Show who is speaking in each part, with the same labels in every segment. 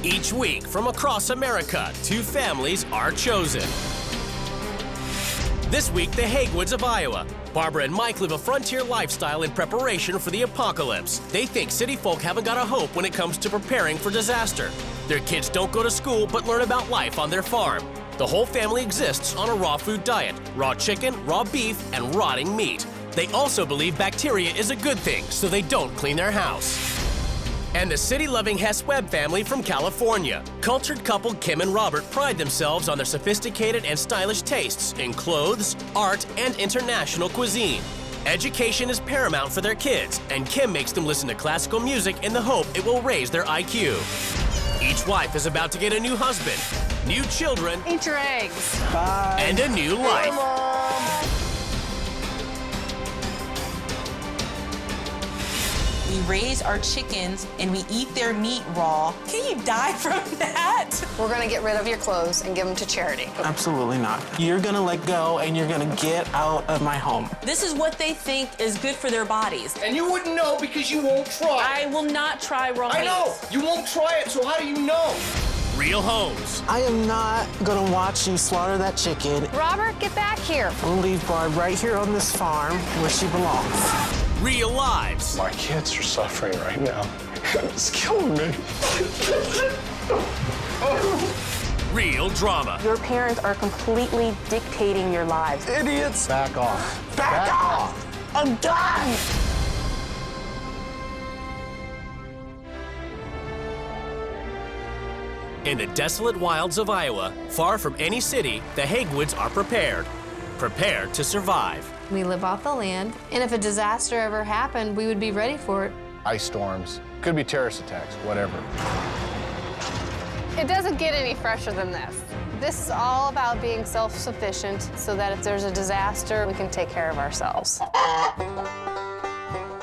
Speaker 1: Each week, from across America, 2 families are chosen. This week, the Hegwoods of Iowa. Barbara and Mike live a frontier lifestyle in preparation for the apocalypse. They think city folk haven't got a hope when it comes to preparing for disaster. Their kids don't go to school but learn about life on their farm. The whole family exists on a raw food diet: raw chicken, raw beef, and rotting meat. They also believe bacteria is a good thing, so they don't clean their house. And the city-loving Hess Webbs family from California. Cultured couple Kim and Robert pride themselves on their sophisticated and stylish tastes in clothes, art, and international cuisine. Education is paramount for their kids, and Kim makes them listen to classical music in the hope it will raise their IQ. Each wife is about to get a new husband, new children,
Speaker 2: eat your eggs,
Speaker 3: bye,
Speaker 1: and a new life.
Speaker 4: We raise our chickens and we eat their meat raw. Can you die from that?
Speaker 2: We're gonna get rid of your clothes and give them to charity.
Speaker 3: Absolutely not. You're gonna let go and you're gonna get out of my home.
Speaker 4: This is what they think is good for their bodies.
Speaker 5: And you wouldn't know because you won't try.
Speaker 4: I will not try raw meat.
Speaker 5: I know, you won't try it, so how do you know?
Speaker 1: Real homes.
Speaker 3: I am not gonna watch you slaughter that chicken.
Speaker 2: Robert, get back here.
Speaker 3: We'll leave Barb right here on this farm where she belongs.
Speaker 1: Real lives.
Speaker 6: My kids are suffering right now. It's killing me.
Speaker 1: Real drama.
Speaker 7: Your parents are completely dictating your lives.
Speaker 6: Idiots. Back off.
Speaker 3: Back off! I'm done!
Speaker 1: In the desolate wilds of Iowa, far from any city, the Hegwoods are prepared. Prepared to survive.
Speaker 8: We live off the land, and if a disaster ever happened, we would be ready for it.
Speaker 6: Ice storms. Could be terrorist attacks, whatever.
Speaker 2: It doesn't get any fresher than this. This is all about being self-sufficient so that if there's a disaster, we can take care of ourselves.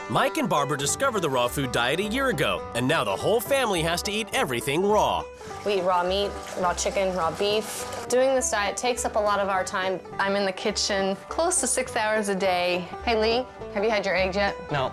Speaker 1: Mike and Barbara discovered the raw food diet a year ago, and now the whole family has to eat everything raw.
Speaker 2: We eat raw meat, raw chicken, raw beef. Doing this diet takes up a lot of our time. I'm in the kitchen close to 6 hours a day. Hey, Lee, have you had your eggs yet?
Speaker 9: No.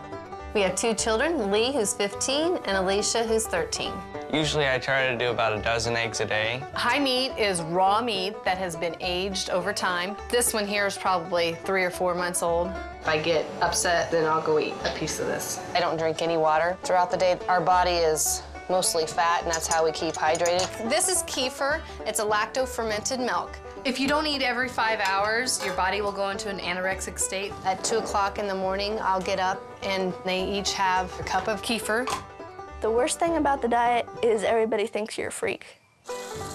Speaker 2: We have 2 children, Lee, who's 15, and Alicia, who's 13.
Speaker 9: Usually I try to do about a dozen eggs a day.
Speaker 2: High meat is raw meat that has been aged over time. This one here is probably 3 or 4 months old. If I get upset, then I'll go eat a piece of this. I don't drink any water throughout the day. Our body is mostly fat, and that's how we keep hydrated. This is kefir. It's a lacto-fermented milk. If you don't eat every 5 hours, your body will go into an anorexic state. At 2 o'clock in the morning, I'll get up, and they each have a cup of kefir.
Speaker 7: The worst thing about the diet is everybody thinks you're a freak.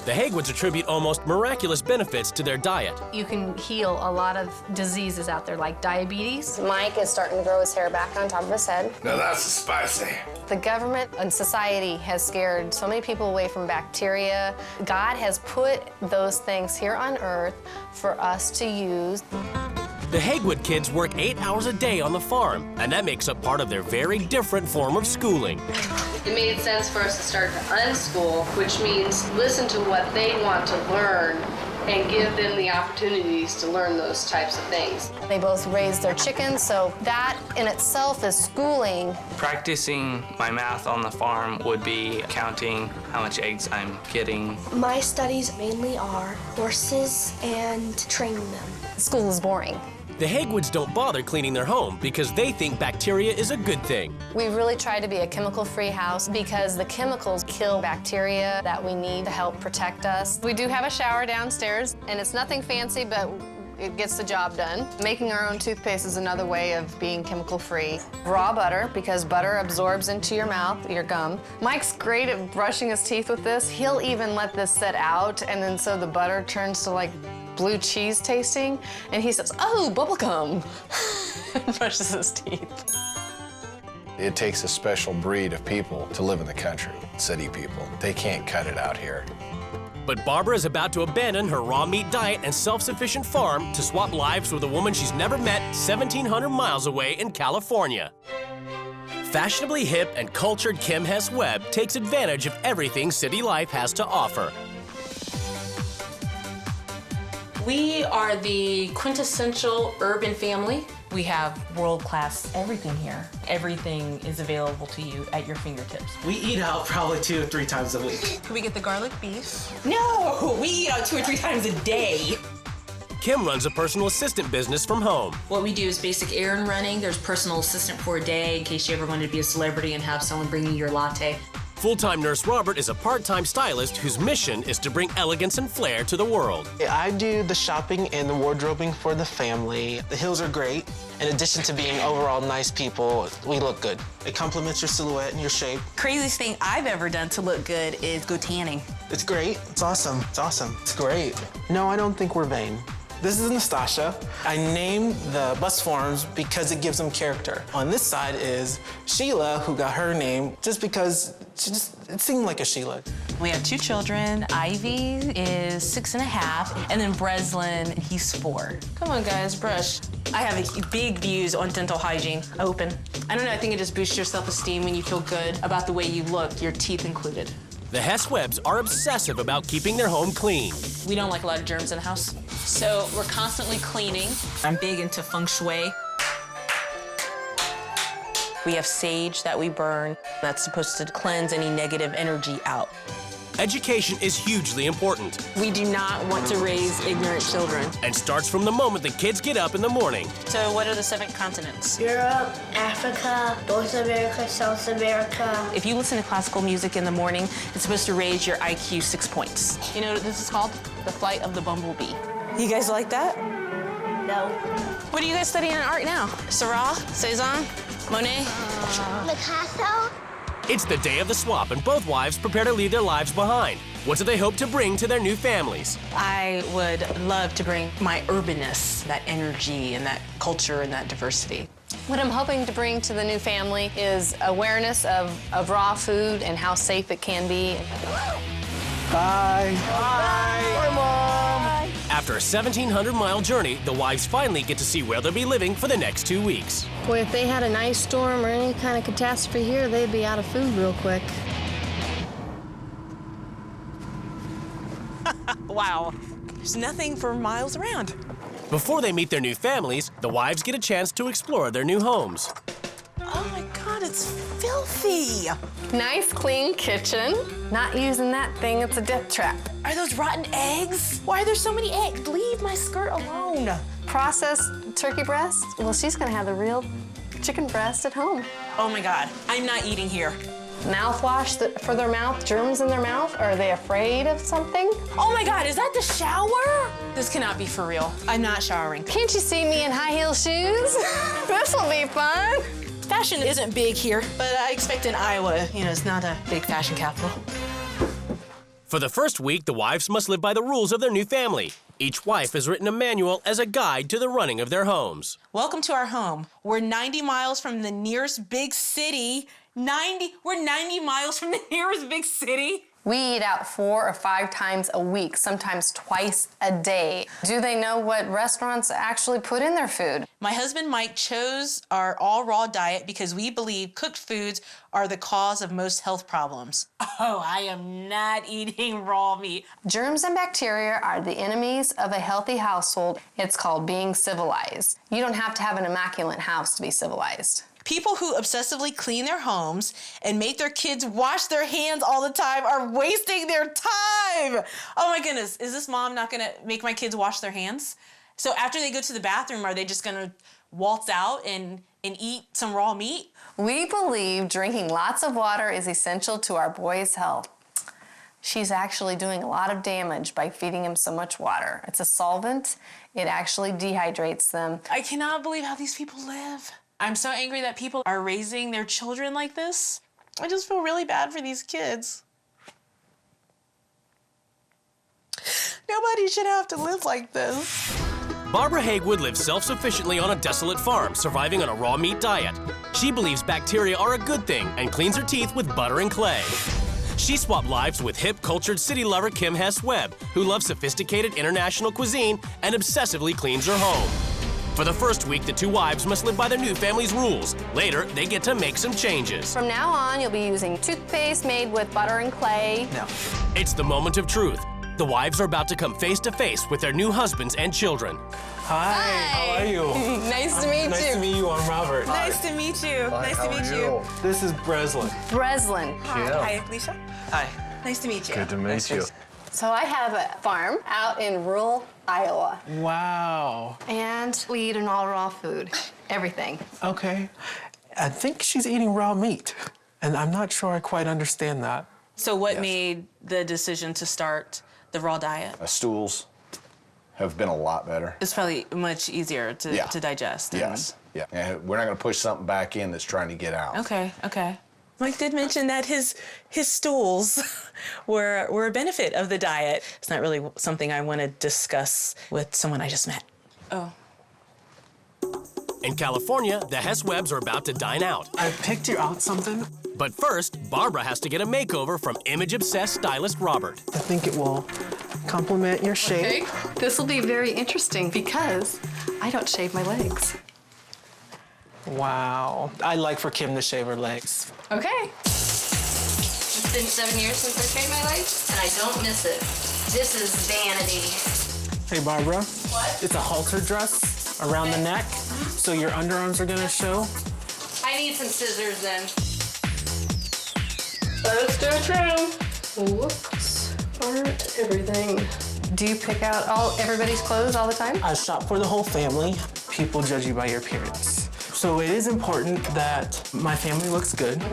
Speaker 1: The Hegwoods attribute almost miraculous benefits to their diet.
Speaker 2: You can heal a lot of diseases out there, like diabetes. Mike is starting to grow his hair back on top of his head.
Speaker 5: Now that's spicy.
Speaker 2: The government and society has scared so many people away from bacteria. God has put those things here on earth for us to use.
Speaker 1: The Hegwood kids work 8 hours a day on the farm, and that makes up part of their very different form of schooling.
Speaker 10: It made sense for us to start to unschool, which means listen to what they want to learn and give them the opportunities to learn those types of things.
Speaker 2: They both raise their chickens, so that in itself is schooling.
Speaker 9: Practicing my math on the farm would be counting how much eggs I'm getting.
Speaker 11: My studies mainly are horses and training them.
Speaker 2: School is boring.
Speaker 1: The Hegwoods don't bother cleaning their home because they think bacteria is a good thing.
Speaker 2: We really try to be a chemical-free house because the chemicals kill bacteria that we need to help protect us. We do have a shower downstairs, and it's nothing fancy, but it gets the job done. Making our own toothpaste is another way of being chemical-free. Raw butter, because butter absorbs into your mouth, your gum. Mike's great at brushing his teeth with this. He'll even let this set out, and then so the butter turns to like blue cheese tasting, and he says, "Oh, bubble gum," and brushes his teeth.
Speaker 6: It takes a special breed of people to live in the country, city people. They can't cut it out here.
Speaker 1: But Barbara is about to abandon her raw meat diet and self-sufficient farm to swap lives with a woman she's never met 1,700 miles away in California. Fashionably hip and cultured Kim Hess Webbs takes advantage of everything city life has to offer.
Speaker 4: We are the quintessential urban family. We have world-class everything here. Everything is available to you at your fingertips.
Speaker 3: We eat out probably 2 or 3 times a week.
Speaker 4: Can we get the garlic beef? No, we eat out 2 or 3 times a day.
Speaker 1: Kim runs a personal assistant business from home.
Speaker 12: What we do is basic errand running. There's personal assistant for a day in case you ever wanted to be a celebrity and have someone bring you your latte.
Speaker 1: Full-time nurse Robert is a part-time stylist whose mission is to bring elegance and flair to the world.
Speaker 3: I do the shopping and the wardrobing for the family. The heels are great. In addition to being overall nice people, we look good. It complements your silhouette and your shape.
Speaker 4: Craziest thing I've ever done to look good is go tanning.
Speaker 3: It's great. It's awesome. It's awesome. It's great. No, I don't think we're vain. This is Nastasha. I named the bus forms because it gives them character. On this side is Sheila, who got her name just because it seemed like a Sheila.
Speaker 4: We have 2 children. Ivy is 6.5, and then Breslin, he's 4. Come on, guys, brush. I have big views on dental hygiene. Open. I don't know, I think it just boosts your self-esteem when you feel good about the way you look, your teeth included.
Speaker 1: The Hess Webbs are obsessive about keeping their home clean.
Speaker 4: We don't like a lot of germs in the house, so we're constantly cleaning. I'm big into feng shui. We have sage that we burn. That's supposed to cleanse any negative energy out.
Speaker 1: Education is hugely important.
Speaker 4: We do not want to raise ignorant children.
Speaker 1: And starts from the moment the kids get up in the morning.
Speaker 4: So what are the 7 continents?
Speaker 11: Europe, Africa, North America, South America.
Speaker 4: If you listen to classical music in the morning, it's supposed to raise your IQ 6 points. You know what this is called? The flight of the bumblebee. You guys like that?
Speaker 11: No.
Speaker 4: What are you guys studying in art now? Seurat, Cezanne, Monet?
Speaker 11: Picasso?
Speaker 1: It's the day of the swap, and both wives prepare to leave their lives behind. What do they hope to bring to their new families?
Speaker 4: I would love to bring my urbanness, that energy and that culture and that diversity.
Speaker 2: What I'm hoping to bring to the new family is awareness of raw food and how safe it can be.
Speaker 3: Bye. Bye. Bye, Mom.
Speaker 1: After a 1,700-mile journey, the wives finally get to see where they'll be living for the next 2 weeks.
Speaker 8: Boy, if they had an ice storm or any kind of catastrophe here, they'd be out of food real quick.
Speaker 4: Wow, there's nothing for miles around.
Speaker 1: Before they meet their new families, the wives get a chance to explore their new homes.
Speaker 4: Oh my God, it's filthy.
Speaker 2: Nice, clean kitchen. Not using that thing, it's a death trap.
Speaker 4: Are those rotten eggs? Why are there so many eggs? Leave my skirt alone.
Speaker 2: Processed turkey breast? Well, she's gonna have the real chicken breast at home.
Speaker 4: Oh my God, I'm not eating here.
Speaker 2: Mouthwash for their mouth, germs in their mouth? Are they afraid of something?
Speaker 4: Oh my God, is that the shower? This cannot be for real. I'm not showering.
Speaker 2: Can't you see me in high heel shoes? This will be fun.
Speaker 4: Fashion isn't big here, but I expect in Iowa, you know, it's not a big fashion capital.
Speaker 1: For the first week, the wives must live by the rules of their new family. Each wife has written a manual as a guide to the running of their homes.
Speaker 4: Welcome to our home. We're 90 miles from the nearest big city. We're 90 miles from the nearest big city.
Speaker 2: We eat out 4 or 5 times a week, sometimes twice a day. Do they know what restaurants actually put in their food?
Speaker 4: My husband Mike chose our all-raw diet because we believe cooked foods are the cause of most health problems. Oh, I am not eating raw meat.
Speaker 2: Germs and bacteria are the enemies of a healthy household. It's called being civilized. You don't have to have an immaculate house to be civilized.
Speaker 4: People who obsessively clean their homes and make their kids wash their hands all the time are wasting their time. Oh my goodness, is this mom not gonna make my kids wash their hands? So after they go to the bathroom, are they just gonna waltz out and eat some raw meat?
Speaker 2: We believe drinking lots of water is essential to our boys' health. She's actually doing a lot of damage by feeding him so much water. It's a solvent. It actually dehydrates them.
Speaker 4: I cannot believe how these people live. I'm so angry that people are raising their children like this. I just feel really bad for these kids. Nobody should have to live like this.
Speaker 1: Barbara Hegwood lives self-sufficiently on a desolate farm, surviving on a raw meat diet. She believes bacteria are a good thing and cleans her teeth with butter and clay. She swapped lives with hip, cultured city lover Kim Hess Webbs, who loves sophisticated international cuisine and obsessively cleans her home. For the first week, the 2 wives must live by their new family's rules. Later, they get to make some changes.
Speaker 2: From now on, you'll be using toothpaste made with butter and clay.
Speaker 3: No.
Speaker 1: It's the moment of truth. The wives are about to come face to face with their new husbands and children.
Speaker 3: Hi, how are you?
Speaker 2: Nice to meet you.
Speaker 3: Nice to meet you. I'm Robert.
Speaker 4: Nice to meet you. Nice to meet you.
Speaker 3: This is Breslin.
Speaker 2: Breslin.
Speaker 4: Hi, Alicia.
Speaker 6: Hi.
Speaker 4: Nice to meet you.
Speaker 6: Good to meet you.
Speaker 2: So I have a farm out in rural Iowa.
Speaker 3: Wow.
Speaker 2: And we eat an all raw food. Everything.
Speaker 3: Okay. I think she's eating raw meat, and I'm not sure I quite understand that.
Speaker 4: So what made the decision to start the raw diet?
Speaker 6: Stools have been a lot better.
Speaker 4: It's probably much easier to digest.
Speaker 6: Yes. Yeah. And we're not going to push something back in that's trying to get out.
Speaker 4: Okay. Mike did mention that his stools were a benefit of the diet. It's not really something I want to discuss with someone I just met. Oh.
Speaker 1: In California, the Hess Webbs are about to dine out.
Speaker 3: I picked you out something.
Speaker 1: But first, Barbara has to get a makeover from image-obsessed stylist Robert.
Speaker 3: I think it will complement your shape.
Speaker 2: Okay. This will be very interesting because I don't shave my legs.
Speaker 3: Wow. I'd like for Kim to shave her legs.
Speaker 2: Okay. It's been 7 years since I shaved my legs, and I don't miss it. This is vanity.
Speaker 3: Hey, Barbara.
Speaker 2: What?
Speaker 3: It's a halter dress around the neck, so your underarms are gonna show.
Speaker 2: I need some scissors then. Let's do a trim. Looks aren't everything. Do you pick out everybody's clothes all the time?
Speaker 3: I shop for the whole family. People judge you by your appearance. So it is important that my family looks good.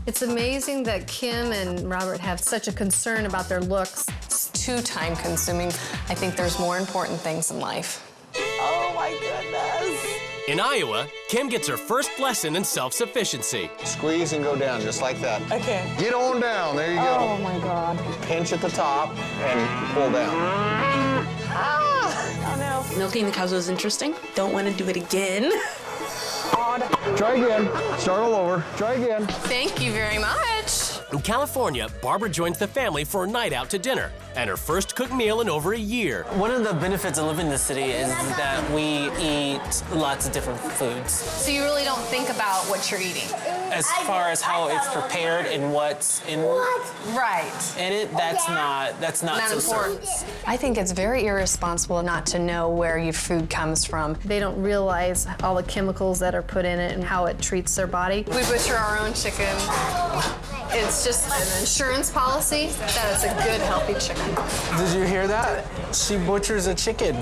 Speaker 2: It's amazing that Kim and Robert have such a concern about their looks. It's too time-consuming. I think there's more important things in life.
Speaker 4: Oh my goodness.
Speaker 1: In Iowa, Kim gets her first lesson in self-sufficiency.
Speaker 6: Squeeze and go down just like that.
Speaker 4: Okay.
Speaker 6: Get on down. There you go.
Speaker 2: Oh my God.
Speaker 6: Pinch at the top and pull down.
Speaker 4: Oh no. Milking the cows was interesting. Don't want to do it again.
Speaker 6: Try again. Start all over. Try again.
Speaker 2: Thank you very much.
Speaker 1: In California, Barbara joins the family for a night out to dinner and her first cooked meal in over a year.
Speaker 3: One of the benefits of living in the city is that we eat lots of different foods.
Speaker 2: So you really don't think about what you're eating?
Speaker 3: As far as how it's prepared and what's in it, that's not so
Speaker 2: important.
Speaker 3: certain.
Speaker 2: I think it's very irresponsible not to know where your food comes from. They don't realize all the chemicals that are put in it and how it treats their body. We butcher our own chicken. It's just an insurance policy that it's a good, healthy chicken.
Speaker 3: Did you hear that? She butchers a chicken.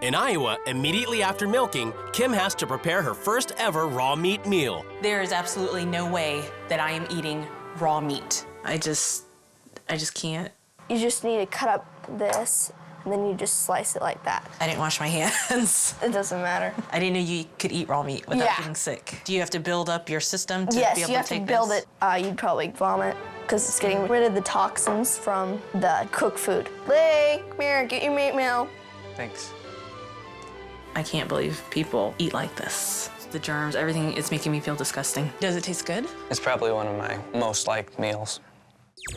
Speaker 1: In Iowa, immediately after milking, Kim has to prepare her first ever raw meat meal.
Speaker 4: There is absolutely no way that I am eating raw meat. I just can't.
Speaker 7: You just need to cut up this, and then you just slice it like that.
Speaker 4: I didn't wash my hands.
Speaker 7: It doesn't matter.
Speaker 4: I didn't know you could eat raw meat without getting sick. Do you have to build up your system to be able to take this?
Speaker 7: Yes, you have to build it. You'd probably vomit because it's getting rid of the toxins from the cooked food. Lee, come here, get your meat meal.
Speaker 6: Thanks.
Speaker 4: I can't believe people eat like this. The germs, everything, it's making me feel disgusting. Does it taste good?
Speaker 13: It's probably one of my most liked meals.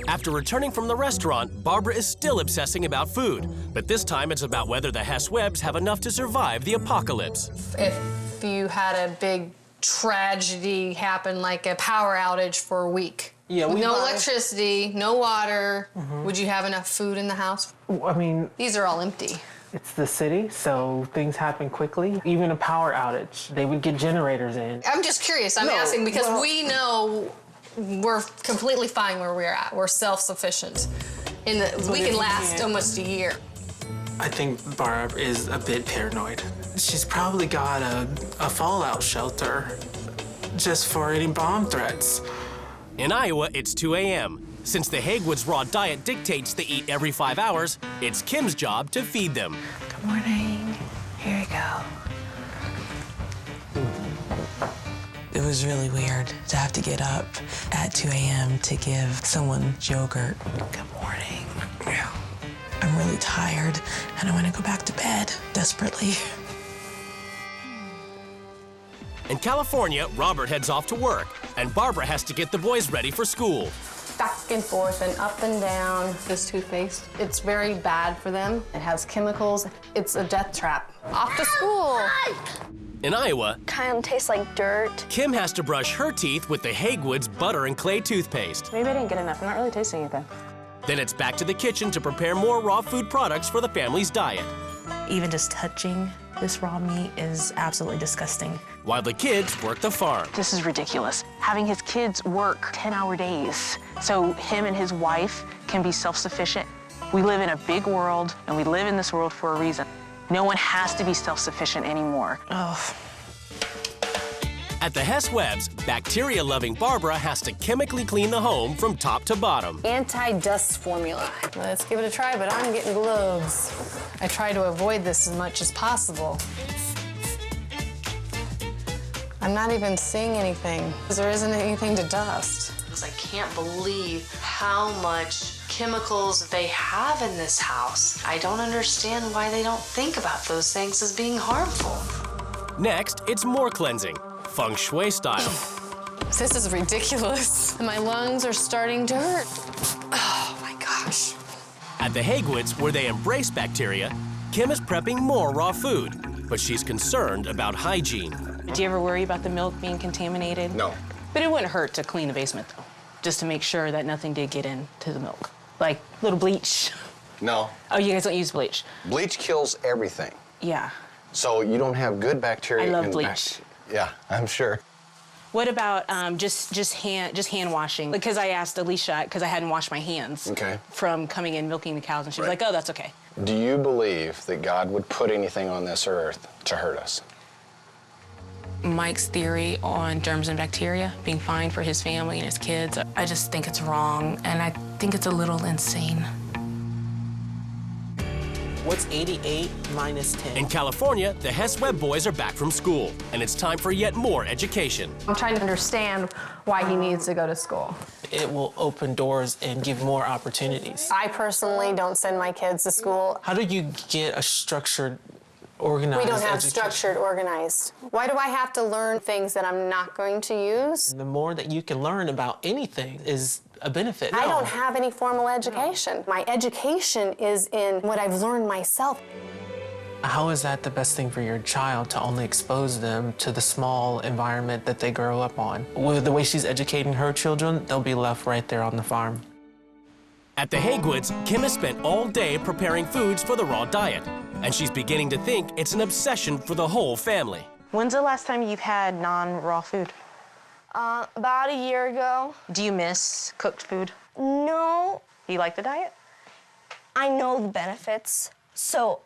Speaker 1: After returning from the restaurant, Barbara is still obsessing about food. But this time it's about whether the Hess Webbs have enough to survive the apocalypse.
Speaker 2: If you had a big tragedy happen, like a power outage for a week,
Speaker 3: Yeah,
Speaker 2: with no electricity, no water, would you have enough food in the house?
Speaker 3: I mean,
Speaker 2: These are all empty.
Speaker 3: it's the city, so things happen quickly. Even a power outage, they would get generators in.
Speaker 2: I'm just curious. I'm asking because we know we're completely fine where we're at. We're self-sufficient. We can last almost a year.
Speaker 3: I think Barb is a bit paranoid. She's probably got a fallout shelter just for any bomb threats.
Speaker 1: In Iowa, it's 2 a.m. Since the Hegwoods raw diet dictates they eat every 5 hours, it's Kim's job to feed them.
Speaker 2: Good morning. Here you go.
Speaker 14: It was really weird to have to get up at 2 a.m. to give someone yogurt. Good morning. I'm really tired and I want to go back to bed desperately.
Speaker 1: In California, Robert heads off to work, and Barbara has to get the boys ready for school.
Speaker 2: Back and forth and up and down. This toothpaste, it's very bad for them. It has chemicals. It's a death trap. Off to school.
Speaker 1: In Iowa,
Speaker 7: Kind of tastes like dirt.
Speaker 1: Kim has to brush her teeth with the Hegwoods butter and clay toothpaste.
Speaker 15: Maybe I didn't get enough. I'm not really tasting anything.
Speaker 1: Then it's back to the kitchen to prepare more raw food products for the family's diet.
Speaker 14: Even just touching this raw meat is absolutely disgusting.
Speaker 1: While the kids work the farm.
Speaker 14: This is ridiculous. Having his kids work 10-hour days so him and his wife can be self-sufficient. We live in a big world, and we live in this world for a reason. No one has to be self-sufficient anymore. Oh.
Speaker 1: At the Hess Webbs, bacteria-loving Barbara has to chemically clean the home from top to bottom.
Speaker 2: Anti-dust formula. Let's give it a try, but I'm getting gloves. I try to avoid this as much as possible. I'm not even seeing anything. There isn't anything to dust.
Speaker 8: I can't believe how much chemicals they have in this house. I don't understand why they don't think about those things as being harmful.
Speaker 1: Next, it's more cleansing, feng shui style.
Speaker 2: This is ridiculous. My lungs are starting to hurt. Oh my gosh.
Speaker 1: At the Hegwoods, where they embrace bacteria, Kim is prepping more raw food, but she's concerned about hygiene.
Speaker 15: Do you ever worry about the milk being contaminated?
Speaker 6: No.
Speaker 15: But it wouldn't hurt to clean the basement, though, just to make sure that nothing did get into the milk. Like little bleach.
Speaker 6: No.
Speaker 15: Oh, you guys don't use bleach?
Speaker 6: Bleach kills everything.
Speaker 15: Yeah.
Speaker 6: So you don't have good bacteria.
Speaker 15: I love
Speaker 6: in
Speaker 15: bleach.
Speaker 6: Yeah, I'm sure.
Speaker 15: What about just hand washing? Because I asked Alicia, because I hadn't washed my hands from coming in milking the cows, and she was like, oh, that's okay.
Speaker 6: Do you believe that God would put anything on this earth to hurt us?
Speaker 15: Mike's theory on germs and bacteria being fine for his family and his kids, I just think it's wrong, and I think it's a little insane.
Speaker 3: What's 88 minus 10?
Speaker 1: In California, the Hess Webb boys are back from school, and it's time for yet more education.
Speaker 2: I'm trying to understand why he needs to go to school.
Speaker 3: It will open doors and give more opportunities.
Speaker 2: I personally don't send my kids to school.
Speaker 3: How do you get a structured, organized
Speaker 2: We don't have
Speaker 3: education?
Speaker 2: structured, organized. Why do I have to learn things that I'm not going to use?
Speaker 3: The more that you can learn about anything is a benefit.
Speaker 2: I don't have any formal education. My education is in what I've learned myself.
Speaker 3: How is that the best thing for your child, to only expose them to the small environment that they grow up on? With the way she's educating her children, they'll be left right there on the farm.
Speaker 1: At the Hegwoods, Kim has spent all day preparing foods for the raw diet, and she's beginning to think it's an obsession for the whole family.
Speaker 15: When's the last time you've had non-raw food?
Speaker 7: About a year ago.
Speaker 15: Do you miss cooked food?
Speaker 7: No.
Speaker 15: You like the diet?
Speaker 7: I know the benefits, so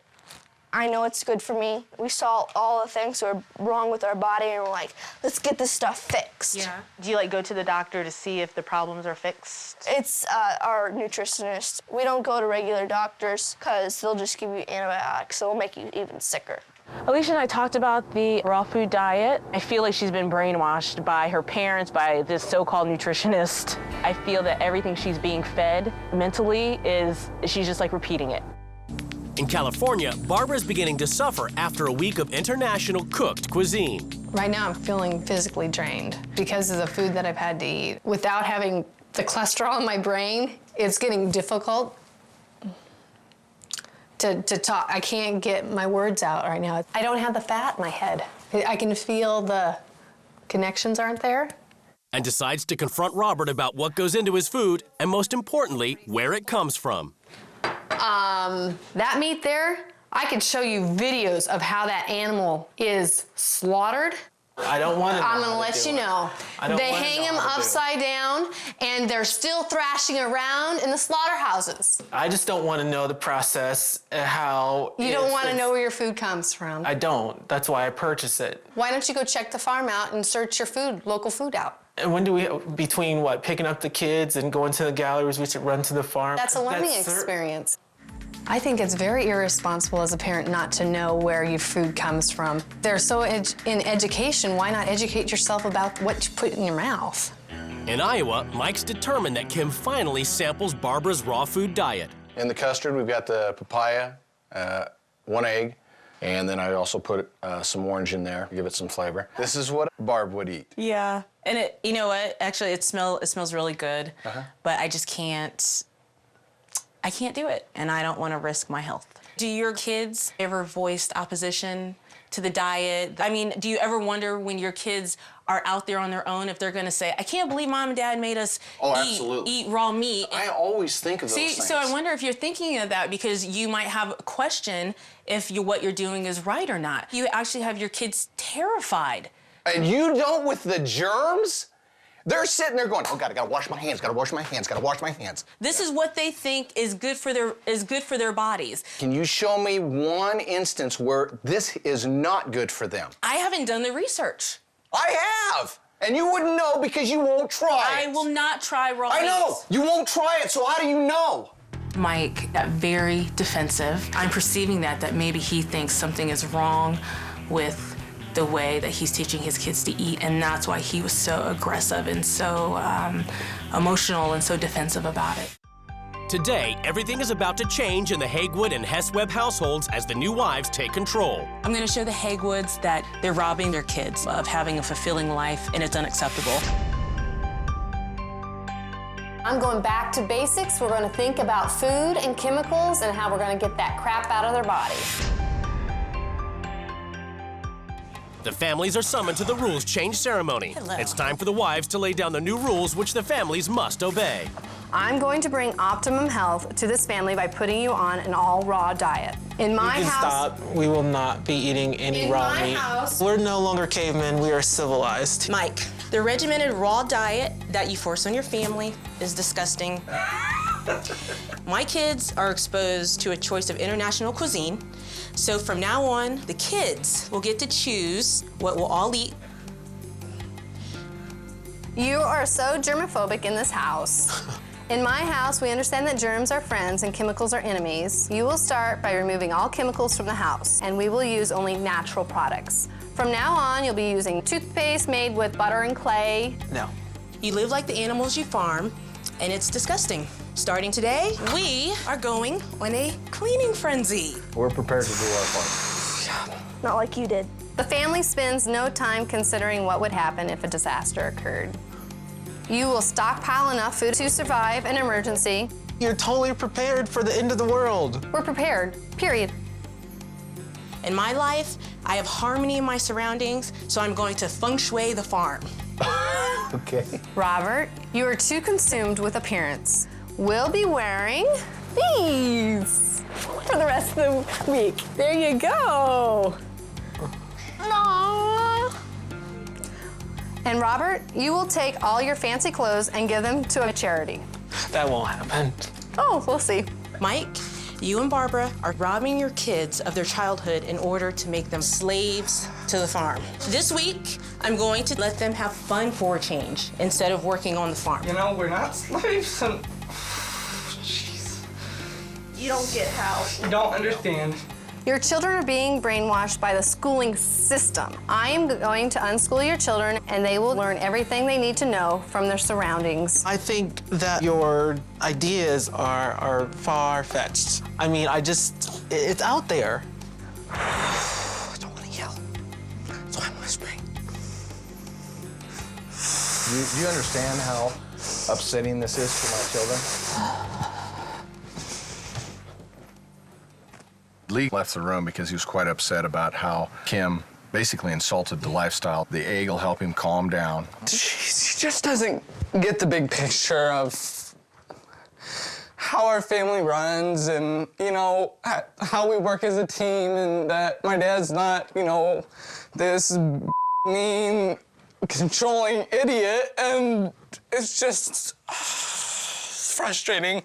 Speaker 7: I know it's good for me. We saw all the things that were wrong with our body, and we're like, let's get this stuff fixed.
Speaker 15: Yeah. Do you go to the doctor to see if the problems are fixed?
Speaker 7: It's our nutritionist. We don't go to regular doctors because they'll just give you antibiotics, so it'll make you even sicker.
Speaker 15: Alicia and I talked about the raw food diet. I feel like she's been brainwashed by her parents, by this so-called nutritionist. I feel that everything she's being fed mentally she's just repeating it.
Speaker 1: In California, Barbara's beginning to suffer after a week of international cooked cuisine.
Speaker 2: Right now, I'm feeling physically drained because of the food that I've had to eat. Without having the cholesterol in my brain, it's getting difficult to talk. I can't get my words out right now. I don't have the fat in my head. I can feel the connections aren't there.
Speaker 1: And decides to confront Robert about what goes into his food, and most importantly, where it comes from.
Speaker 2: That meat there, I could show you videos of how that animal is slaughtered.
Speaker 3: I don't want to.
Speaker 2: I'm gonna let you know. They hang him upside down, and they're still thrashing around in the slaughterhouses.
Speaker 3: I just don't want to know the process, how.
Speaker 2: You don't want to know where your food comes from.
Speaker 3: I don't. That's why I purchase it.
Speaker 2: Why don't you go check the farm out and search your food, local food out?
Speaker 3: And when do we, between picking up the kids and going to the galleries, we should run to the farm?
Speaker 2: That's a learning experience. I think it's very irresponsible as a parent not to know where your food comes from. They're so in education, why not educate yourself about what you put in your mouth?
Speaker 1: In Iowa, Mike's determined that Kim finally samples Barbara's raw food diet.
Speaker 6: In the custard, we've got the papaya, 1 egg, and then I also put some orange in there, give it some flavor. This is what Barb would eat.
Speaker 15: Yeah, and you know what? Actually, it smells really good, but I just can't. I can't do it, and I don't want to risk my health. Do your kids ever voiced opposition
Speaker 12: to the diet. I mean, do you ever wonder when your kids are out there on their own if they're gonna say, I can't believe Mom and Dad made us eat raw meat.
Speaker 6: I always think of those things.
Speaker 12: So I wonder if you're thinking of that because you might have a question if what you're doing is right or not. You actually have your kids terrified.
Speaker 6: And you don't with the germs? They're sitting there going, oh God, I gotta wash my hands, gotta wash my hands, gotta wash my hands.
Speaker 12: This is what they think is good for their bodies.
Speaker 6: Can you show me one instance where this is not good for them?
Speaker 12: I haven't done the research.
Speaker 6: I have! And you wouldn't know because you won't try it.
Speaker 12: I will not try raw
Speaker 6: I know! You won't try it, so how do you know?
Speaker 12: Mike got very defensive. I'm perceiving that maybe he thinks something is wrong with the way that he's teaching his kids to eat, and that's why he was so aggressive and so emotional and so defensive about it.
Speaker 1: Today, everything is about to change in the Hegwood and Hess Webbs households as the new wives take control.
Speaker 12: I'm going to show the Hegwoods that they're robbing their kids of having a fulfilling life, and it's unacceptable.
Speaker 2: I'm going back to basics. We're going to think about food and chemicals and how we're going to get that crap out of their body.
Speaker 1: The families are summoned to the rules change ceremony.
Speaker 2: Hello.
Speaker 1: It's time for the wives to lay down the new rules which the families must obey.
Speaker 2: I'm going to bring optimum health to this family by putting you on an all-raw diet. In my
Speaker 3: You can
Speaker 2: house...
Speaker 3: stop. We will not be eating any raw meat.
Speaker 2: house...
Speaker 3: We're no longer cavemen. We are civilized.
Speaker 12: Mike, the regimented raw diet that you force on your family is disgusting. My kids are exposed to a choice of international cuisine, so from now on, the kids will get to choose what we'll all eat.
Speaker 2: You are so germophobic in this house. In my house, we understand that germs are friends and chemicals are enemies. You will start by removing all chemicals from the house, and we will use only natural products. From now on, you'll be using toothpaste made with butter and clay.
Speaker 3: No.
Speaker 12: You live like the animals you farm, and it's disgusting. Starting today, we are going on a cleaning frenzy.
Speaker 6: We're prepared to do our part.
Speaker 7: Not like you did.
Speaker 2: The family spends no time considering what would happen if a disaster occurred. You will stockpile enough food to survive an emergency.
Speaker 3: You're totally prepared for the end of the world.
Speaker 2: We're prepared, period.
Speaker 12: In my life, I have harmony in my surroundings, so I'm going to feng shui the farm.
Speaker 6: Okay.
Speaker 2: Robert, you are too consumed with appearance. We'll be wearing these for the rest of the week. There you go. Aww. And Robert, you will take all your fancy clothes and give them to a charity.
Speaker 3: That won't happen.
Speaker 2: Oh, we'll see.
Speaker 12: Mike, you and Barbara are robbing your kids of their childhood in order to make them slaves to the farm. This week, I'm going to let them have fun for a change instead of working on the farm.
Speaker 13: You know, we're not slaves.
Speaker 7: You don't get how.
Speaker 13: You don't understand.
Speaker 2: Your children are being brainwashed by the schooling system. I am going to unschool your children, and they will learn everything they need to know from their surroundings.
Speaker 3: I think that your ideas are far-fetched. I mean, it's out there. I don't want to yell, so I'm whispering.
Speaker 6: Do you understand how upsetting this is for my children? Lee left the room because he was quite upset about how Kim basically insulted the lifestyle. The egg will help him calm down.
Speaker 13: She just doesn't get the big picture of how our family runs and, you know, how we work as a team, and that my dad's not, you know, this mean, controlling idiot, and it's just frustrating.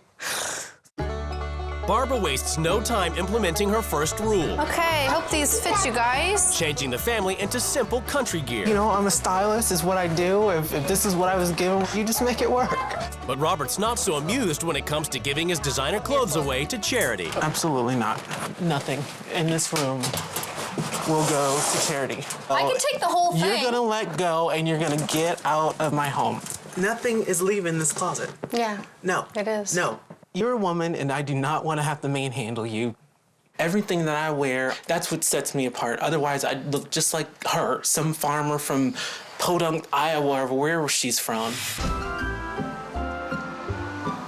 Speaker 1: Barbara wastes no time implementing her first rule.
Speaker 2: Okay, hope these fit you guys.
Speaker 1: Changing the family into simple country gear.
Speaker 3: You know, I'm a stylist, is what I do. If this is what I was given, you just make it work.
Speaker 1: But Robert's not so amused when it comes to giving his designer clothes away to charity.
Speaker 3: Absolutely not. Nothing in this room will go to charity.
Speaker 2: I can take the whole thing.
Speaker 3: You're gonna let go and you're gonna get out of my home. Nothing is leaving this closet.
Speaker 2: Yeah.
Speaker 3: No.
Speaker 2: It is.
Speaker 3: No. You're a woman, and I do not want to have to manhandle you. Everything that I wear, that's what sets me apart. Otherwise, I'd look just like her, some farmer from Podunk, Iowa, or wherever she's from.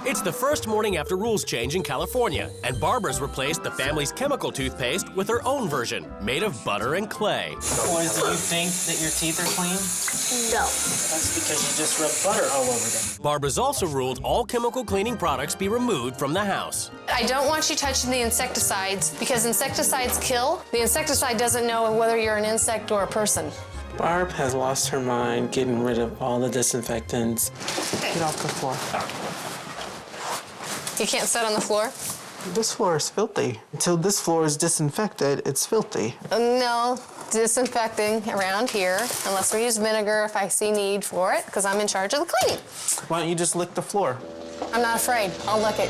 Speaker 1: It's the first morning after rules change in California, and Barbara's replaced the family's chemical toothpaste with her own version, made of butter and clay.
Speaker 3: Boys, do you think that your teeth are clean?
Speaker 7: No.
Speaker 3: That's because you just rubbed butter all over them.
Speaker 1: Barbara's also ruled all chemical cleaning products be removed from the house.
Speaker 2: I don't want you touching the insecticides because insecticides kill. The insecticide doesn't know whether you're an insect or a person.
Speaker 3: Barb has lost her mind getting rid of all the disinfectants. Get off the floor.
Speaker 2: You can't sit on the floor?
Speaker 3: This floor is filthy. Until this floor is disinfected, it's filthy.
Speaker 2: No, disinfecting around here, unless we use vinegar if I see need for it, because I'm in charge of the cleaning.
Speaker 3: Why don't you just lick the floor?
Speaker 2: I'm not afraid. I'll lick it.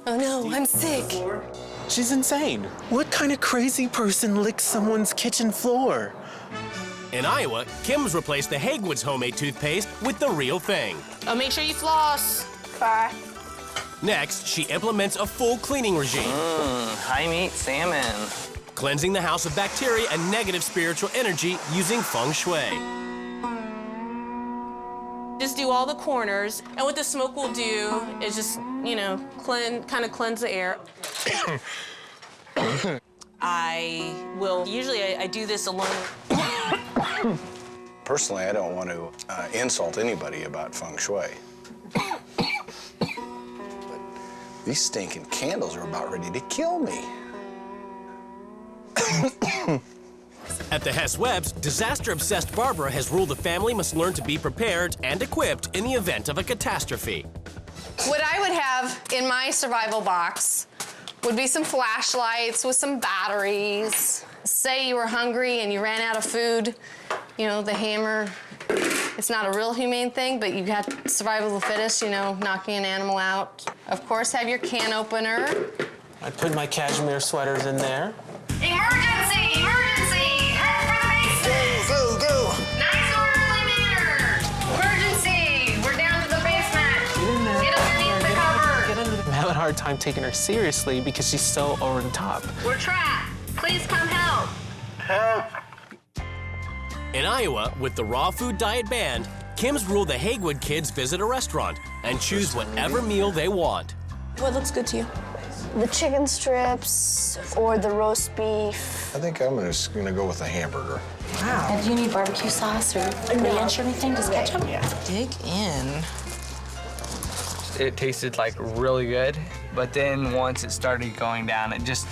Speaker 2: Oh no, I'm sick.
Speaker 3: She's insane. What kind of crazy person licks someone's kitchen floor?
Speaker 1: In Iowa, Kim's replaced the Hegwoods homemade toothpaste with the real thing.
Speaker 12: Oh, make sure you floss.
Speaker 7: Bye.
Speaker 1: Next, she implements a full cleaning regime.
Speaker 9: High-meat salmon.
Speaker 1: Cleansing the house of bacteria and negative spiritual energy using feng shui.
Speaker 12: Just do all the corners, and what the smoke will do is just, you know, kind of cleanse the air. I do this alone.
Speaker 6: Personally, I don't want to insult anybody about feng shui. But these stinking candles are about ready to kill me.
Speaker 1: At the Hess Webbs, disaster-obsessed Barbara has ruled the family must learn to be prepared and equipped in the event of a catastrophe.
Speaker 2: What I would have in my survival box would be some flashlights with some batteries. Say you were hungry and you ran out of food, you know, the hammer, it's not a real humane thing, but you got survival of the fittest, you know, knocking an animal out. Of course, have your can opener.
Speaker 3: I put my cashmere sweaters in there.
Speaker 2: Emergency! Emergency! Head for the basement!
Speaker 3: Go, go, go!
Speaker 2: Nice orderly manner! Emergency! We're down to the basement! Get underneath the cover!
Speaker 3: I'm having a hard time taking her seriously because she's so over the top.
Speaker 2: We're trapped. Please come help.
Speaker 3: Help!
Speaker 1: In Iowa, with the raw food diet banned, Kim's ruled the Hegwood kids visit a restaurant and choose whatever meal they want.
Speaker 7: What looks good to you? The chicken strips or the roast beef.
Speaker 6: I think I'm just gonna go with a hamburger.
Speaker 11: Wow. And do you need barbecue sauce or ranch or anything? Just ketchup?
Speaker 14: Yeah. Dig in.
Speaker 9: It tasted like really good, but then once it started going down, it just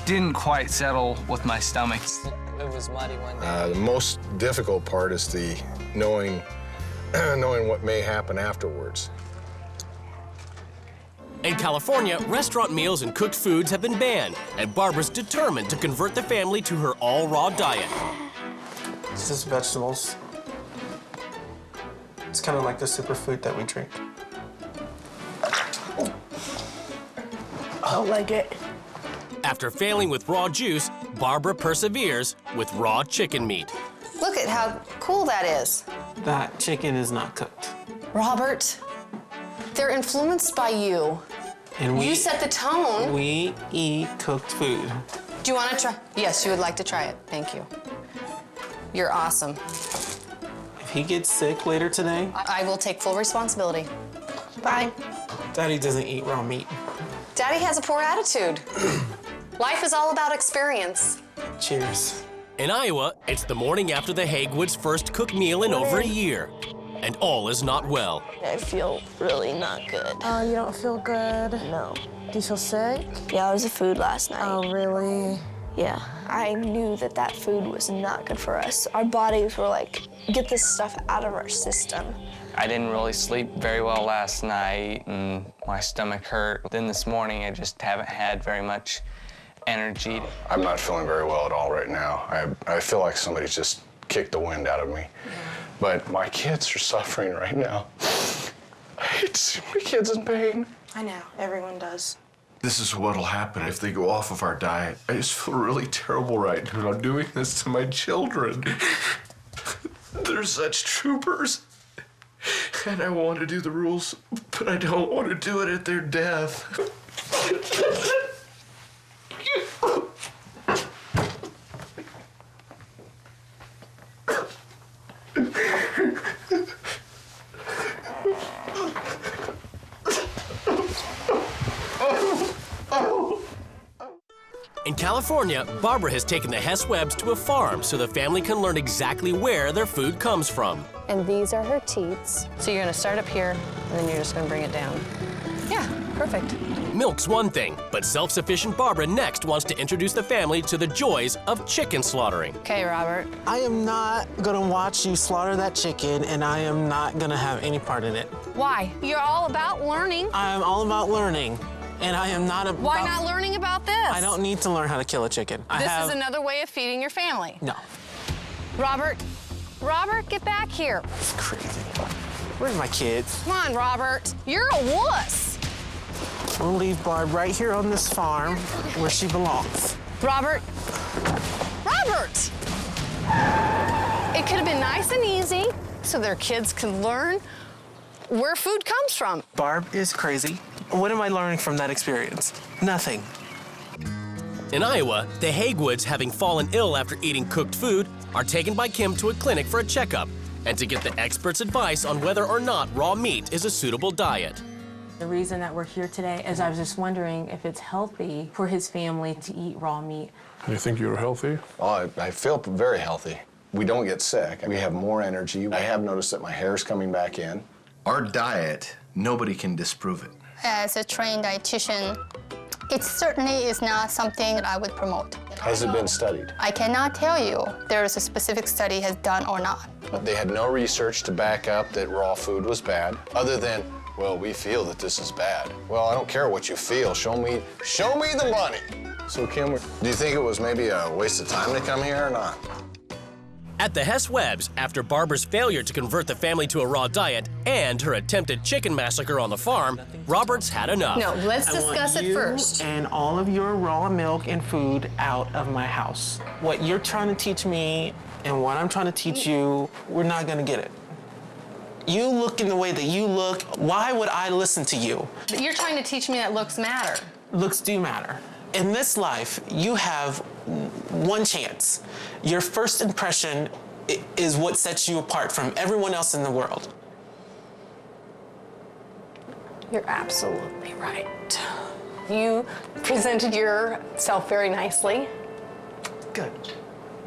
Speaker 9: didn't quite settle with my stomach.
Speaker 13: It was muddy one day.
Speaker 6: The most difficult part is the knowing what may happen afterwards.
Speaker 1: In California, restaurant meals and cooked foods have been banned, and Barbara's determined to convert the family to her all-raw diet.
Speaker 3: It's just vegetables. It's kind of like the superfood that we drink.
Speaker 7: I don't like it.
Speaker 1: After failing with raw juice, Barbara perseveres with raw chicken meat.
Speaker 2: Look at how cool that is.
Speaker 3: That chicken is not cooked.
Speaker 2: Robert, they're influenced by you.
Speaker 3: And
Speaker 2: You set the tone.
Speaker 3: We eat cooked food.
Speaker 2: Do you want to try? Yes, you would like to try it. Thank you. You're awesome.
Speaker 3: If he gets sick later today,
Speaker 2: I will take full responsibility. Bye.
Speaker 3: Daddy doesn't eat raw meat.
Speaker 2: Daddy has a poor attitude. Life is all about experience.
Speaker 3: Cheers.
Speaker 1: In Iowa, it's the morning after the Hegwoods' first cooked meal in over a year, and all is not well.
Speaker 7: I feel really not good.
Speaker 11: Oh, you don't feel good?
Speaker 7: No.
Speaker 11: Do you feel sick?
Speaker 7: Yeah, it was the food last night.
Speaker 11: Oh, really?
Speaker 7: Yeah. I knew that that food was not good for us. Our bodies were like, get this stuff out of our system.
Speaker 9: I didn't really sleep very well last night, and my stomach hurt. Then this morning, I just haven't had very much energy.
Speaker 6: I'm not feeling very well at all right now. I feel like somebody's just kicked the wind out of me. But my kids are suffering right now. I hate to see my kids in pain.
Speaker 11: I know, everyone does.
Speaker 5: This is what'll happen if they go off of our diet. I just feel really terrible right now. I'm doing this to my children. They're such troopers. And I want to do the rules, but I don't want to do it at their death.
Speaker 1: In California, Barbara has taken the Hess Webbs to a farm so the family can learn exactly where their food comes from.
Speaker 2: And these are her teats. So you're gonna start up here, and then you're just gonna bring it down. Yeah, perfect.
Speaker 1: Milk's one thing, but self-sufficient Barbara next wants to introduce the family to the joys of chicken slaughtering.
Speaker 2: Okay, Robert.
Speaker 3: I am not gonna watch you slaughter that chicken, and I am not gonna have any part in it.
Speaker 2: Why? You're all about learning.
Speaker 3: I'm all about learning, and I am not about...
Speaker 2: Why not learning about this?
Speaker 3: I don't need to learn how to kill a chicken.
Speaker 2: This is another way of feeding your family.
Speaker 3: No.
Speaker 2: Robert, get back here.
Speaker 3: It's crazy. Where's my kids?
Speaker 2: Come on, Robert. You're a wuss.
Speaker 3: We'll leave Barb right here on this farm where she belongs.
Speaker 2: Robert! It could have been nice and easy so their kids can learn where food comes from.
Speaker 3: Barb is crazy. What am I learning from that experience? Nothing.
Speaker 1: In Iowa, the Hegwoods, having fallen ill after eating cooked food, are taken by Kim to a clinic for a checkup and to get the experts' advice on whether or not raw meat is a suitable diet.
Speaker 15: The reason that we're here today is I was just wondering if it's healthy for his family to eat raw meat.
Speaker 6: You think you're healthy? Oh, I feel very healthy. We don't get sick. We have more energy. I have noticed that my hair's coming back in.
Speaker 5: Our diet, nobody can disprove it.
Speaker 16: As a trained dietitian, it certainly is not something that I would promote.
Speaker 6: Has it been studied?
Speaker 16: I cannot tell you there is a specific study has done or not.
Speaker 6: They had no research to back up that raw food was bad, other than, well, we feel that this is bad. Well, I don't care what you feel. Show me the money. So, Kim, do you think it was maybe a waste of time to come here or not?
Speaker 1: At the Hess Webbs, after Barbara's failure to convert the family to a raw diet and her attempted chicken massacre on the farm, Robert's had enough.
Speaker 2: No, let's discuss it first.
Speaker 3: And all of your raw milk and food out of my house. What you're trying to teach me and what I'm trying to teach you, we're not gonna get it. You look in the way that you look, why would I listen to you?
Speaker 2: You're trying to teach me that looks matter.
Speaker 3: Looks do matter. In this life, you have one chance. Your first impression is what sets you apart from everyone else in the world.
Speaker 2: You're absolutely right. You presented yourself very nicely.
Speaker 3: Good.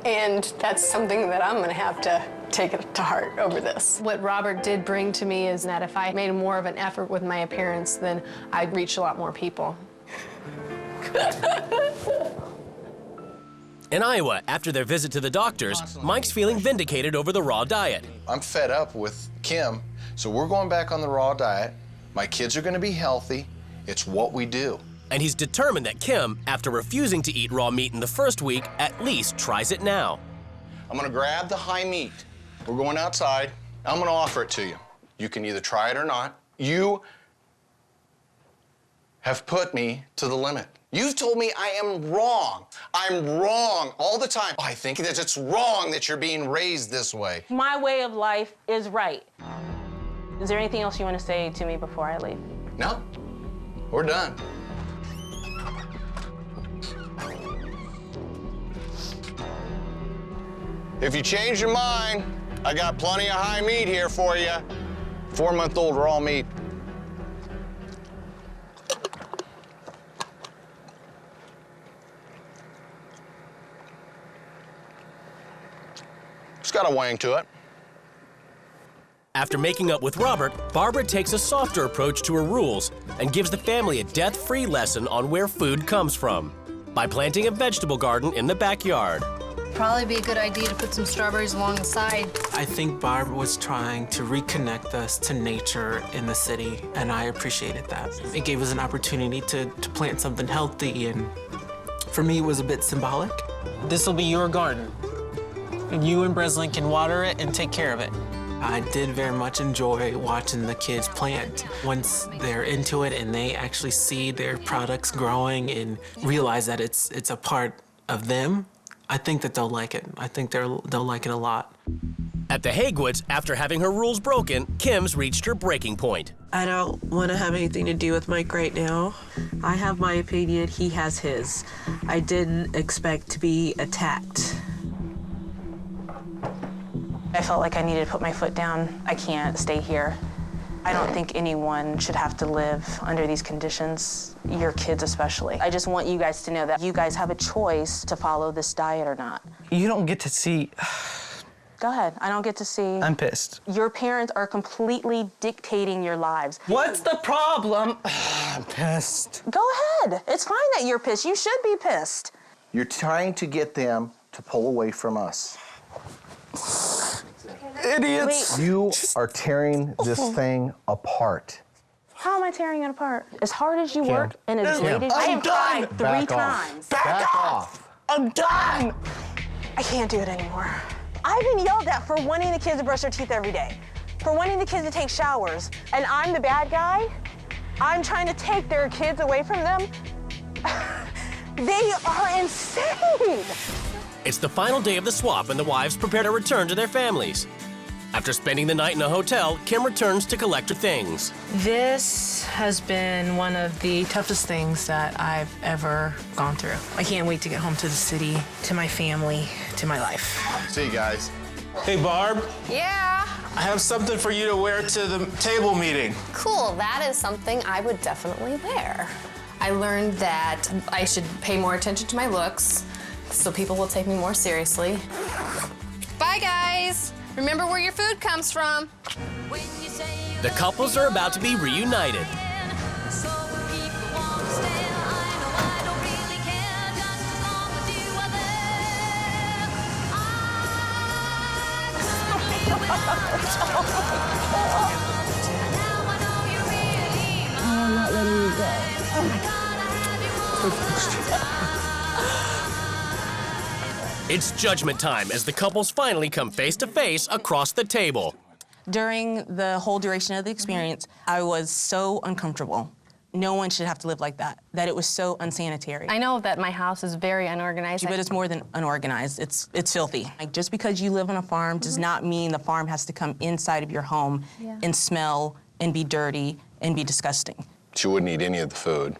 Speaker 2: And that's something that I'm gonna have to take it to heart over this. What Robert did bring to me is that if I made more of an effort with my appearance, then I'd reach a lot more people.
Speaker 1: In Iowa, after their visit to the doctors, Mike's feeling vindicated over the raw diet.
Speaker 6: I'm fed up with Kim, so we're going back on the raw diet. My kids are gonna be healthy. It's what we do.
Speaker 1: And he's determined that Kim, after refusing to eat raw meat in the first week, at least tries it now.
Speaker 6: I'm gonna grab the high meat. We're going outside. I'm gonna offer it to you. You can either try it or not. You have put me to the limit. You've told me I am wrong. I'm wrong all the time. I think that it's wrong that you're being raised this way.
Speaker 15: My way of life is right. Is there anything else you want to say to me before I leave?
Speaker 6: No, we're done. If you change your mind, I got plenty of high meat here for you. 4-month-old raw meat. It's got a wang to it.
Speaker 1: After making up with Robert, Barbara takes a softer approach to her rules and gives the family a death-free lesson on where food comes from by planting a vegetable garden in the backyard.
Speaker 2: Probably be a good idea to put some strawberries along the side.
Speaker 3: I think Barb was trying to reconnect us to nature in the city, and I appreciated that. It gave us an opportunity to plant something healthy, and for me, it was a bit symbolic. This will be your garden. You and Breslin can water it and take care of it. I did very much enjoy watching the kids plant. Once they're into it and they actually see their products growing and realize that it's a part of them, I think that they'll like it. I think they'll like it a lot.
Speaker 1: At the Hegwoods, after having her rules broken, Kim's reached her breaking point.
Speaker 14: I don't want to have anything to do with Mike right now. I have my opinion, he has his. I didn't expect to be attacked.
Speaker 15: I felt like I needed to put my foot down. I can't stay here. I don't think anyone should have to live under these conditions, your kids especially. I just want you guys to know that you guys have a choice to follow this diet or not.
Speaker 13: You don't get to see.
Speaker 15: Go ahead, I don't get to see.
Speaker 13: I'm pissed.
Speaker 15: Your parents are completely dictating your lives.
Speaker 13: What's the problem? I'm pissed.
Speaker 15: Go ahead, it's fine that you're pissed. You should be pissed.
Speaker 17: You're trying to get them to pull away from us.
Speaker 13: Idiots.
Speaker 17: You are tearing this thing apart.
Speaker 15: How am I tearing it apart? As hard as you work and as late as I have tried 3 times.
Speaker 17: Back off.
Speaker 15: I'm done. I can't do it anymore. I've been yelled at for wanting the kids to brush their teeth every day, for wanting the kids to take showers, and I'm the bad guy? I'm trying to take their kids away from them? They are insane!
Speaker 1: It's the final day of the swap, and the wives prepare to return to their families. After spending the night in a hotel, Kim returns to collect her things.
Speaker 12: This has been one of the toughest things that I've ever gone through. I can't wait to get home to the city, to my family, to my life.
Speaker 17: See you guys.
Speaker 3: Hey, Barb.
Speaker 2: Yeah.
Speaker 3: I have something for you to wear to the table meeting.
Speaker 2: Cool, that is something I would definitely wear. I learned that I should pay more attention to my looks so people will take me more seriously. Bye, guys. Remember where your food comes from.
Speaker 1: The couples are about to be reunited.
Speaker 14: I'm not letting you go. Oh my God.
Speaker 1: It's judgment time as the couples finally come face to face across the table.
Speaker 12: During the whole duration of the experience, I was so uncomfortable. No one should have to live like that, that it was so unsanitary.
Speaker 2: I know that my house is very unorganized.
Speaker 12: But it's more than unorganized, it's filthy. Like, just because you live on a farm does not mean the farm has to come inside of your home and smell and be dirty and be disgusting.
Speaker 6: She wouldn't eat any of the food.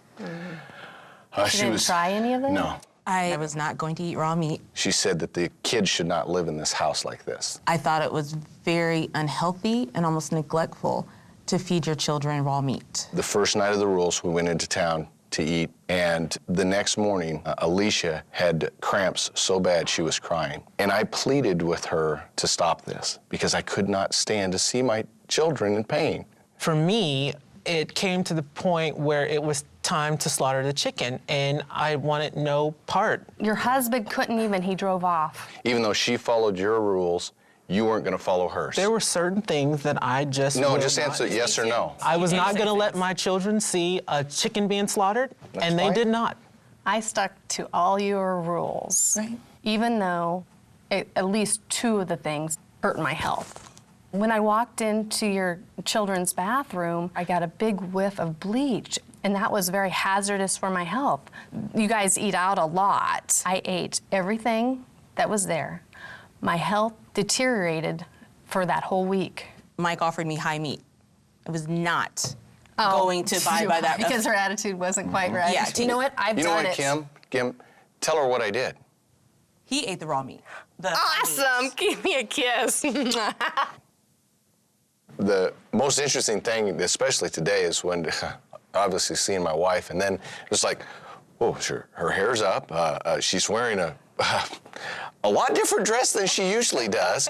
Speaker 2: She didn't try any of it?
Speaker 6: No.
Speaker 12: I was not going to eat raw meat.
Speaker 6: She said that the kids should not live in this house like this.
Speaker 12: I thought it was very unhealthy and almost neglectful to feed your children raw meat.
Speaker 6: The first night of the rules, we went into town to eat, and the next morning, Alicia had cramps so bad she was crying. And I pleaded with her to stop this because I could not stand to see my children in pain.
Speaker 3: For me, it came to the point where it was time to slaughter the chicken, and I wanted no part.
Speaker 2: Your husband couldn't even, he drove off.
Speaker 6: Even though she followed your rules, you weren't going to follow hers.
Speaker 3: There were certain things that I just
Speaker 6: No, just answer yes or no.
Speaker 3: I was not going to let my children see a chicken being slaughtered, and they did not.
Speaker 2: I stuck to all your rules, even though at least 2 of the things hurt my health. When I walked into your children's bathroom, I got a big whiff of bleach, and that was very hazardous for my health. You guys eat out a lot. I ate everything that was there. My health deteriorated for that whole week.
Speaker 12: Mike offered me high meat. I was not going to buy by that.
Speaker 2: Because her attitude wasn't quite right.
Speaker 12: Yeah,
Speaker 2: you know what? I've done it.
Speaker 6: You know what, Kim? Tell her what I did.
Speaker 12: He ate the raw meat.
Speaker 2: Awesome! Give me a kiss.
Speaker 6: The most interesting thing, especially today, is when obviously seeing my wife, and then it's like, oh, her hair's up. She's wearing a lot different dress than she usually does.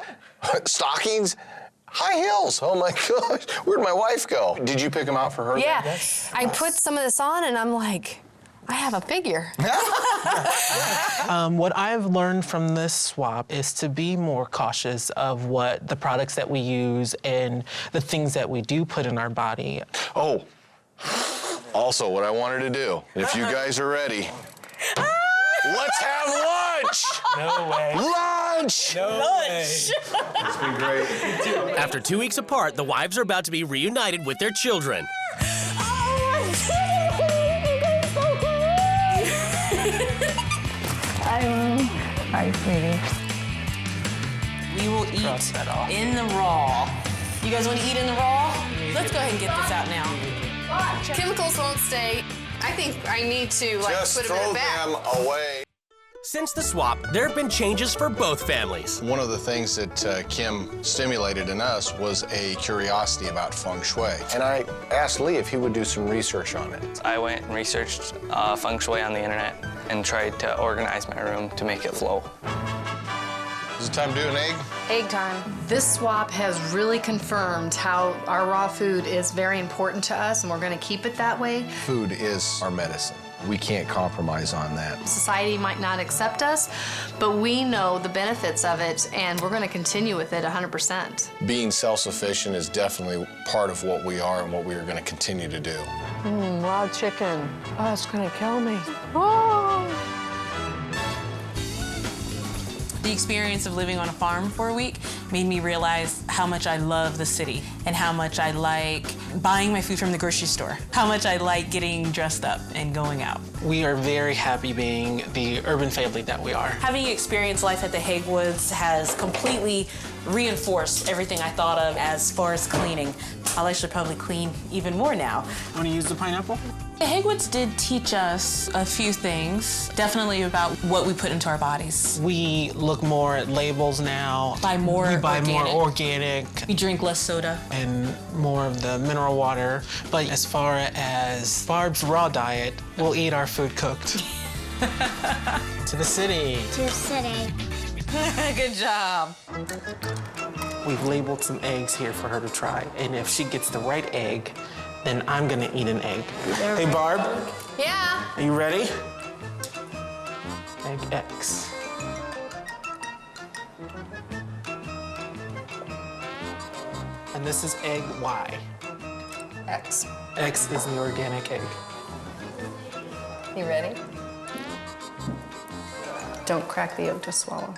Speaker 6: Stockings, high heels. Oh my gosh, where'd my wife go? Did you pick them out for her?
Speaker 2: Yeah, I put some of this on, and I'm like, I have a figure.
Speaker 3: What I've learned from this swap is to be more cautious of what the products that we use and the things that we do put in our body.
Speaker 6: Oh, also what I wanted to do, if you guys are ready, let's have lunch!
Speaker 3: No way.
Speaker 6: Lunch!
Speaker 3: No way.
Speaker 6: It's been great.
Speaker 1: After 2 weeks apart, the wives are about to be reunited with their children.
Speaker 15: Hi, sweetie.
Speaker 12: We will eat in the raw. You guys want to eat in the raw? Let's go ahead and get this out now.
Speaker 2: Chemicals won't stay. I think I need to
Speaker 6: Just
Speaker 2: put them in
Speaker 6: throw
Speaker 2: a bag.
Speaker 6: them away.
Speaker 1: Since the swap, there have been changes for both families.
Speaker 6: One of the things that Kim stimulated in us was a curiosity about feng shui. And I asked Lee if he would do some research on it.
Speaker 9: I went and researched feng shui on the internet and tried to organize my room to make it flow.
Speaker 6: Is it time to do an egg?
Speaker 2: Egg time. This swap has really confirmed how our raw food is very important to us, and we're going to keep it that way.
Speaker 6: Food is our medicine. We can't compromise on that.
Speaker 2: Society might not accept us, but we know the benefits of it, and we're going to continue with it 100%.
Speaker 6: Being self-sufficient is definitely part of what we are and what we are going to continue to do.
Speaker 15: Raw chicken. Oh, it's going to kill me. Oh.
Speaker 4: The experience of living on a farm for a week made me realize how much I love the city and how much I like buying my food from the grocery store, how much I like getting dressed up and going out.
Speaker 3: We are very happy being the urban family that we are.
Speaker 4: Having experienced life at the Hegwoods has completely reinforced everything I thought of as far as cleaning. I'll actually probably clean even more now.
Speaker 3: Want to use the pineapple?
Speaker 4: The Hegwoods did teach us a few things, definitely about what we put into our bodies.
Speaker 3: We look more at labels now.
Speaker 4: We buy more
Speaker 3: organic.
Speaker 4: We drink less soda.
Speaker 3: And more of the mineral water. But as far as Barb's raw diet, we'll eat our food cooked. To the city.
Speaker 11: To the city.
Speaker 4: Good job.
Speaker 3: We've labeled some eggs here for her to try. And if she gets the right egg, then I'm gonna eat an egg. Hey, Barb.
Speaker 2: Yeah?
Speaker 3: Are you ready? Egg X. And this is egg Y.
Speaker 2: X.
Speaker 3: X is the organic egg.
Speaker 2: You ready? Don't crack the yolk to swallow.